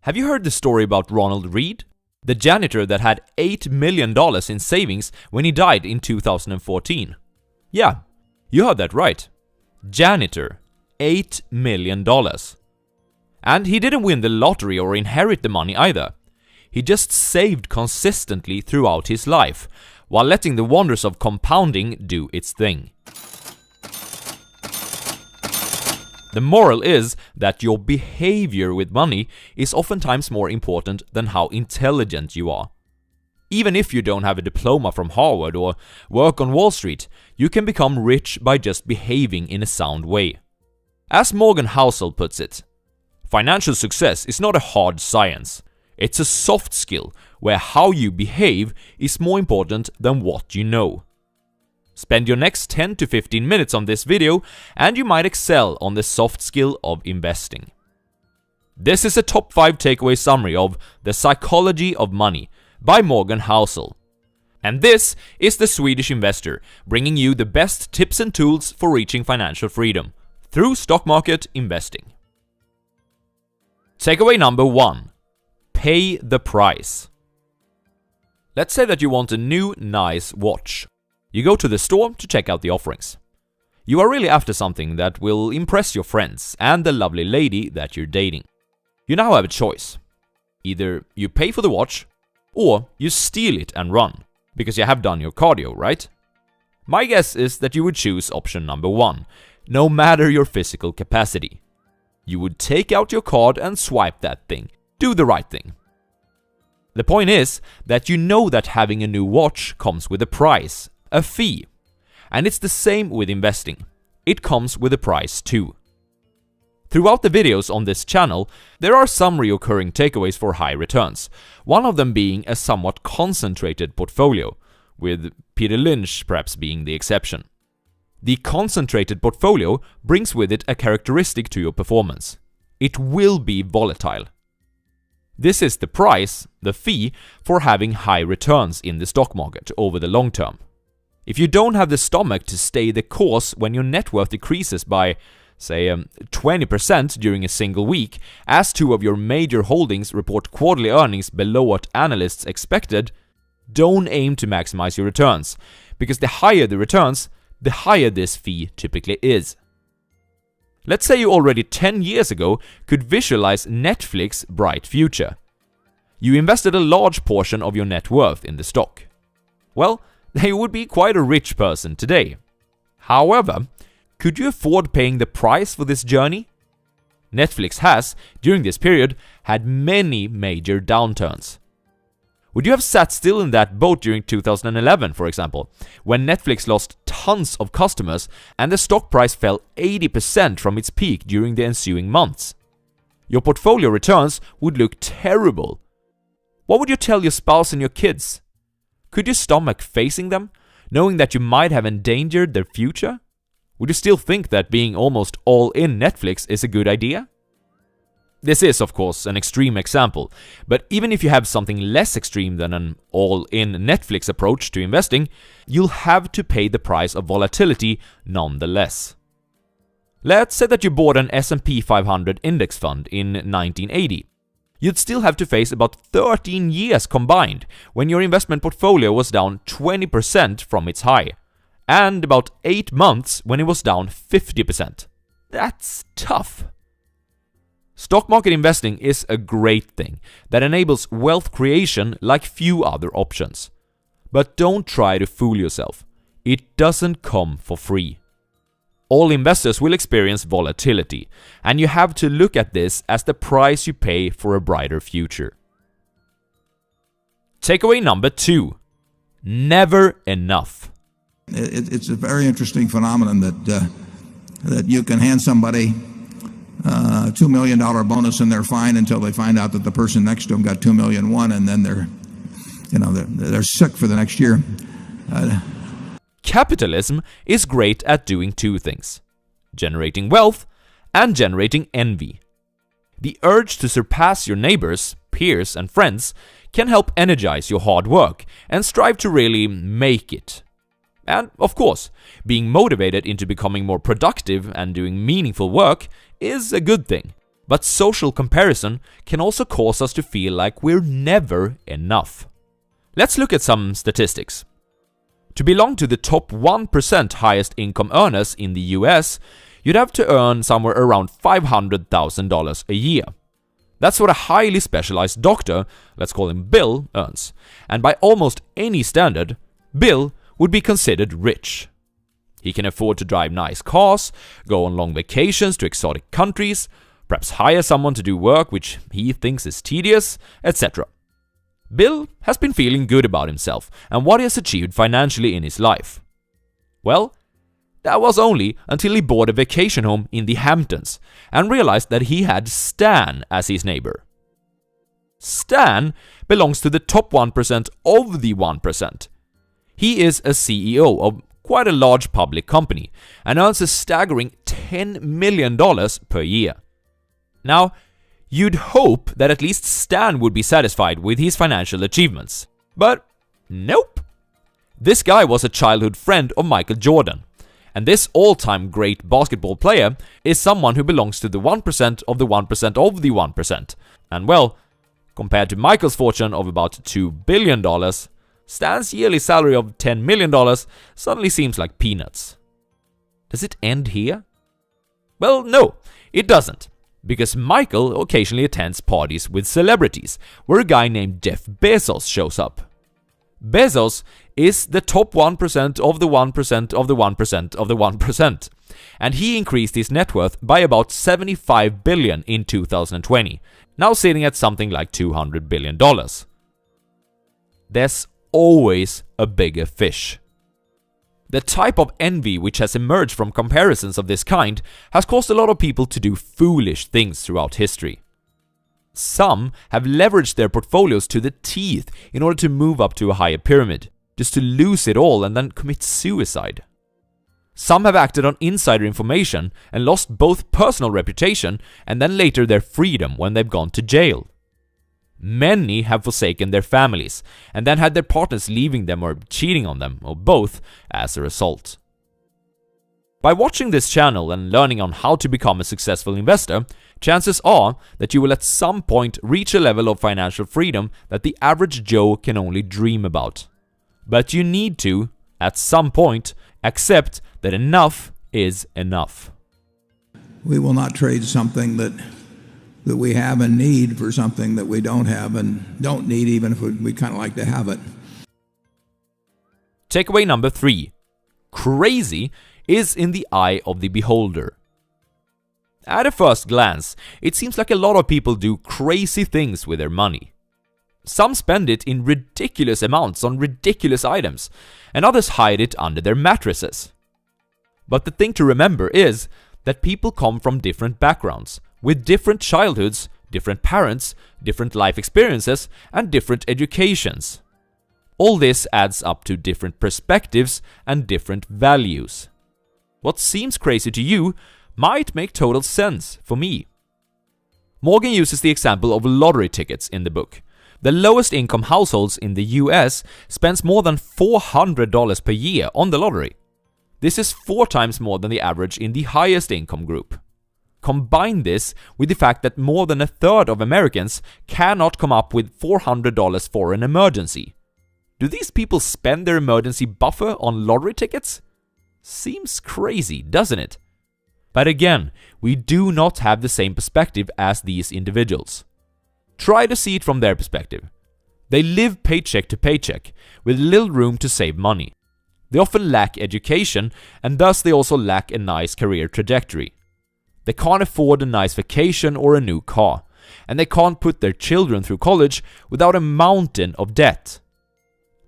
Have you heard the story about Ronald Reed? The janitor that had $8 million in savings when he died in 2014. Yeah, you heard that right. Janitor. $8 million. And he didn't win the lottery or inherit the money either. He just saved consistently throughout his life, while letting the wonders of compounding do its thing. The moral is that your behavior with money is oftentimes more important than how intelligent you are. Even if you don't have a diploma from Harvard or work on Wall Street, you can become rich by just behaving in a sound way. As Morgan Housel puts it, financial success is not a hard science. It's a soft skill where how you behave is more important than what you know. Spend your next 10 to 15 minutes on this video and you might excel on the soft skill of investing. This is a top 5 takeaway summary of The Psychology of Money by Morgan Housel. And this is the Swedish Investor, bringing you the best tips and tools for reaching financial freedom through stock market investing. Takeaway number 1. Pay the price. Let's say that you want a new, nice watch. You go to the store to check out the offerings. You are really after something that will impress your friends and the lovely lady that you're dating. You now have a choice. Either you pay for the watch, or you steal it and run, because you have done your cardio, right? My guess is that you would choose option number 1, no matter your physical capacity. You would take out your card and swipe that thing. Do the right thing. The point is that you know that having a new watch comes with a price, a fee. And it's the same with investing. It comes with a price too. Throughout the videos on this channel, there are some recurring takeaways for high returns, one of them being a somewhat concentrated portfolio, with Peter Lynch perhaps being the exception. The concentrated portfolio brings with it a characteristic to your performance. It will be volatile. This is the price, the fee, for having high returns in the stock market over the long term. If you don't have the stomach to stay the course when your net worth decreases by, say, 20% during a single week, as 2 of your major holdings report quarterly earnings below what analysts expected, don't aim to maximize your returns, because the higher the returns, the higher this fee typically is. Let's say you already 10 years ago could visualize Netflix's bright future. You invested a large portion of your net worth in the stock. Well, you would be quite a rich person today. However, could you afford paying the price for this journey? Netflix has, during this period, had many major downturns. Would you have sat still in that boat during 2011, for example, when Netflix lost tons of customers and the stock price fell 80% from its peak during the ensuing months? Your portfolio returns would look terrible. What would you tell your spouse and your kids? Could you stomach facing them, knowing that you might have endangered their future? Would you still think that being almost all in Netflix is a good idea? This is, of course, an extreme example, but even if you have something less extreme than an all-in Netflix approach to investing, you'll have to pay the price of volatility nonetheless. Let's say that you bought an S&P 500 index fund in 1980. You'd still have to face about 13 years combined when your investment portfolio was down 20% from its high, and about 8 months when it was down 50%. That's tough. Stock market investing is a great thing that enables wealth creation like few other options. But don't try to fool yourself. It doesn't come for free. All investors will experience volatility, and you have to look at this as the price you pay for a brighter future. Takeaway number 2. Never enough. It's a very interesting phenomenon that you can hand somebody a $2 million bonus and they're fine until they find out that the person next to them got $2.1 million, and then they're sick for the next year. Capitalism is great at doing 2 things: generating wealth and generating envy. The urge to surpass your neighbors, peers, and friends can help energize your hard work and strive to really make it. And, of course, being motivated into becoming more productive and doing meaningful work is a good thing. But social comparison can also cause us to feel like we're never enough. Let's look at some statistics. To belong to the top 1% highest income earners in the US, you'd have to earn somewhere around $500,000 a year. That's what a highly specialized doctor, let's call him Bill, earns. And by almost any standard, Bill would be considered rich. He can afford to drive nice cars, go on long vacations to exotic countries, perhaps hire someone to do work which he thinks is tedious, etc. Bill has been feeling good about himself and what he has achieved financially in his life. Well, that was only until he bought a vacation home in the Hamptons and realized that he had Stan as his neighbor. Stan belongs to the top 1% of the 1%. He is a CEO of quite a large public company and earns a staggering $10 million per year. Now, you'd hope that at least Stan would be satisfied with his financial achievements. But nope. This guy was a childhood friend of Michael Jordan. And this all-time great basketball player is someone who belongs to the 1% of the 1% of the 1%. And well, compared to Michael's fortune of about $2 billion, Stan's yearly salary of $10 million suddenly seems like peanuts. Does it end here? Well, no, it doesn't. Because Michael occasionally attends parties with celebrities, where a guy named Jeff Bezos shows up. Bezos is the top 1% of the 1% of the 1% of the 1%, and he increased his net worth by about $75 billion in 2020, now sitting at something like $200 billion. There's always a bigger fish. The type of envy which has emerged from comparisons of this kind has caused a lot of people to do foolish things throughout history. Some have leveraged their portfolios to the teeth in order to move up to a higher pyramid, just to lose it all and then commit suicide. Some have acted on insider information and lost both personal reputation and then later their freedom when they've gone to jail. Many have forsaken their families and then had their partners leaving them or cheating on them, or both, as a result. By watching this channel and learning on how to become a successful investor, chances are that you will at some point reach a level of financial freedom that the average Joe can only dream about. But you need to, at some point, accept that enough is enough. We will not trade something that we have and need for something that we don't have and don't need, even if we kind of like to have it. Takeaway number 3. Crazy is in the eye of the beholder. At a first glance, it seems like a lot of people do crazy things with their money. Some spend it in ridiculous amounts on ridiculous items, and others hide it under their mattresses. But the thing to remember is that people come from different backgrounds, with different childhoods, different parents, different life experiences, and different educations. All this adds up to different perspectives and different values. What seems crazy to you might make total sense for me. Morgan uses the example of lottery tickets in the book. The lowest income households in the US spends more than $400 per year on the lottery. This is 4 times more than the average in the highest income group. Combine this with the fact that more than a third of Americans cannot come up with $400 for an emergency. Do these people spend their emergency buffer on lottery tickets? Seems crazy, doesn't it? But again, we do not have the same perspective as these individuals. Try to see it from their perspective. They live paycheck to paycheck, with little room to save money. They often lack education, and thus they also lack a nice career trajectory. They can't afford a nice vacation or a new car, and they can't put their children through college without a mountain of debt.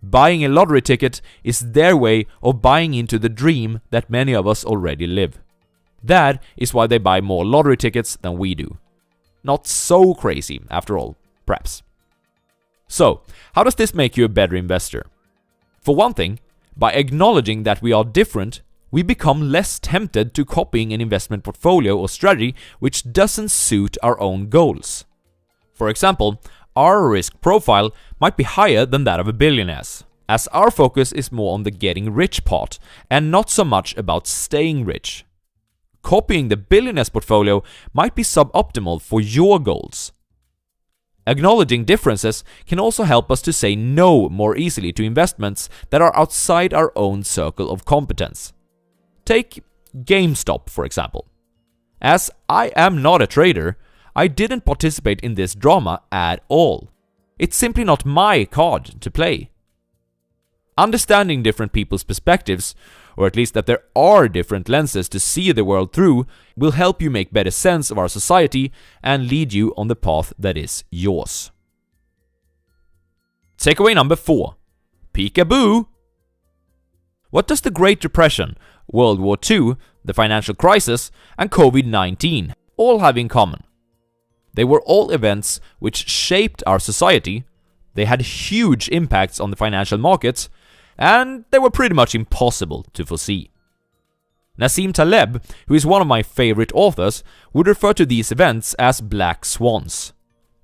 Buying a lottery ticket is their way of buying into the dream that many of us already live. That is why they buy more lottery tickets than we do. Not so crazy, after all, perhaps. So, how does this make you a better investor? For one thing, by acknowledging that we are different, we become less tempted to copying an investment portfolio or strategy which doesn't suit our own goals. For example, our risk profile might be higher than that of a billionaire's, as our focus is more on the getting rich part and not so much about staying rich. copying the billionaire's portfolio might be suboptimal for your goals. Acknowledging differences can also help us to say no more easily to investments that are outside our own circle of competence. Take GameStop, for example. As I am not a trader, I didn't participate in this drama at all. It's simply not my card to play. Understanding different people's perspectives, or at least that there are different lenses to see the world through, will help you make better sense of our society and lead you on the path that is yours. Takeaway number 4. Peekaboo! What does the Great Depression, World War II, the financial crisis, and COVID-19 all have in common? They were all events which shaped our society, they had huge impacts on the financial markets, and they were pretty much impossible to foresee. Nassim Taleb, who is one of my favorite authors, would refer to these events as black swans.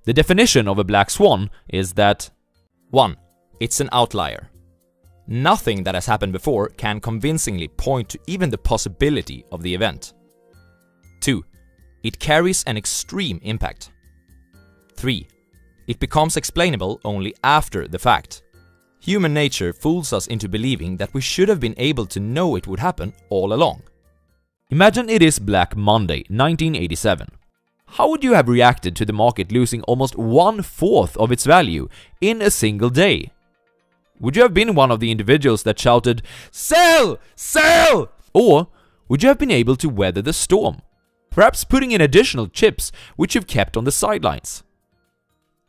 The definition of a black swan is that 1. It's an outlier. Nothing that has happened before can convincingly point to even the possibility of the event. 2. It carries an extreme impact. 3. It becomes explainable only after the fact. Human nature fools us into believing that we should have been able to know it would happen all along. Imagine it is Black Monday, 1987. How would you have reacted to the market losing almost 1/4 of its value in a single day? Would you have been one of the individuals that shouted, "Sell! Sell!" Or would you have been able to weather the storm? Perhaps putting in additional chips which you've kept on the sidelines.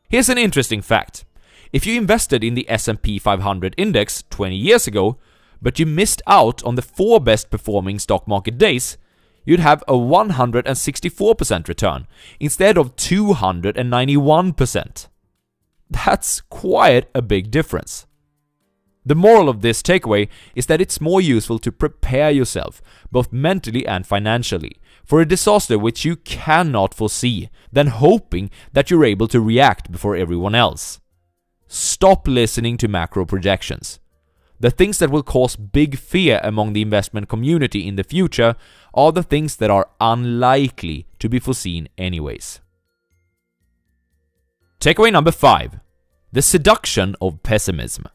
Here's an interesting fact. If you invested in the S&P 500 index 20 years ago, but you missed out on the 4 best performing stock market days, you'd have a 164% return instead of 291%. That's quite a big difference. The moral of this takeaway is that it's more useful to prepare yourself, both mentally and financially, for a disaster which you cannot foresee than hoping that you're able to react before everyone else. Stop listening to macro projections. The things that will cause big fear among the investment community in the future are the things that are unlikely to be foreseen anyways. Takeaway number 5. The seduction of pessimism.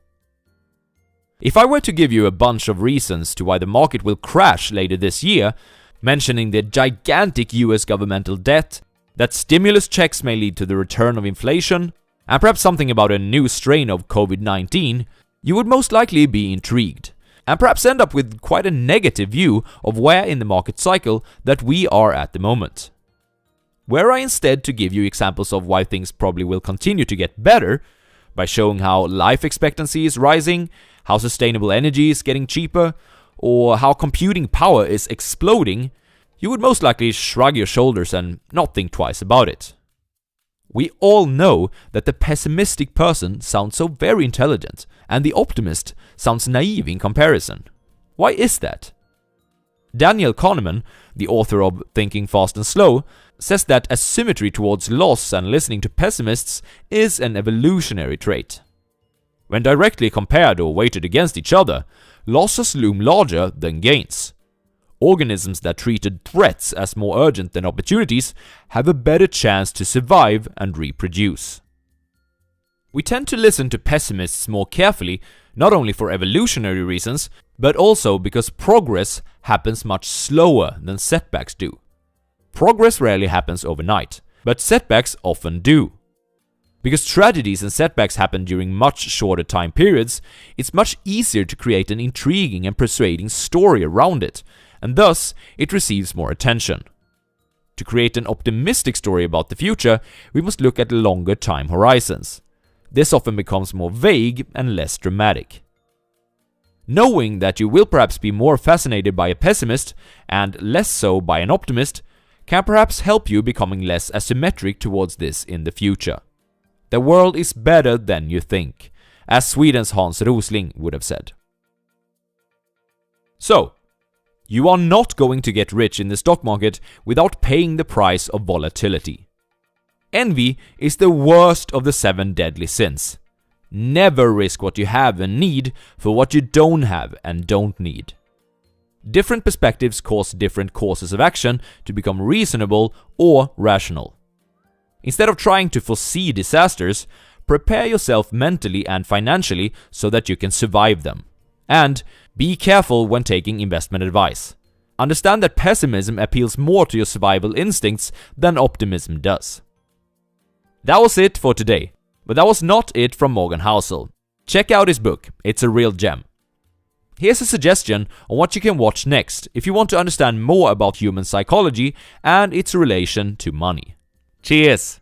If I were to give you a bunch of reasons to why the market will crash later this year, mentioning the gigantic US governmental debt, that stimulus checks may lead to the return of inflation, and perhaps something about a new strain of COVID-19, you would most likely be intrigued, and perhaps end up with quite a negative view of where in the market cycle that we are at the moment. Were I instead to give you examples of why things probably will continue to get better, by showing how life expectancy is rising, how sustainable energy is getting cheaper, or how computing power is exploding, you would most likely shrug your shoulders and not think twice about it. We all know that the pessimistic person sounds so very intelligent, and the optimist sounds naive in comparison. Why is that? Daniel Kahneman, the author of Thinking Fast and Slow, says that asymmetry towards loss and listening to pessimists is an evolutionary trait. When directly compared or weighted against each other, losses loom larger than gains. Organisms that treated threats as more urgent than opportunities have a better chance to survive and reproduce. We tend to listen to pessimists more carefully, not only for evolutionary reasons, but also because progress happens much slower than setbacks do. Progress rarely happens overnight, but setbacks often do. Because tragedies and setbacks happen during much shorter time periods, it's much easier to create an intriguing and persuading story around it, and thus it receives more attention. To create an optimistic story about the future, we must look at longer time horizons. This often becomes more vague and less dramatic. Knowing that you will perhaps be more fascinated by a pessimist and less so by an optimist can perhaps help you becoming less asymmetric towards this in the future. The world is better than you think, as Sweden's Hans Rosling would have said. So, you are not going to get rich in the stock market without paying the price of volatility. Envy is the worst of the 7 deadly sins. Never risk what you have and need for what you don't have and don't need. Different perspectives cause different courses of action to become reasonable or rational. Instead of trying to foresee disasters, prepare yourself mentally and financially so that you can survive them. And be careful when taking investment advice. Understand that pessimism appeals more to your survival instincts than optimism does. That was it for today, but that was not it from Morgan Housel. Check out his book, it's a real gem. Here's a suggestion on what you can watch next if you want to understand more about human psychology and its relation to money. Cheers!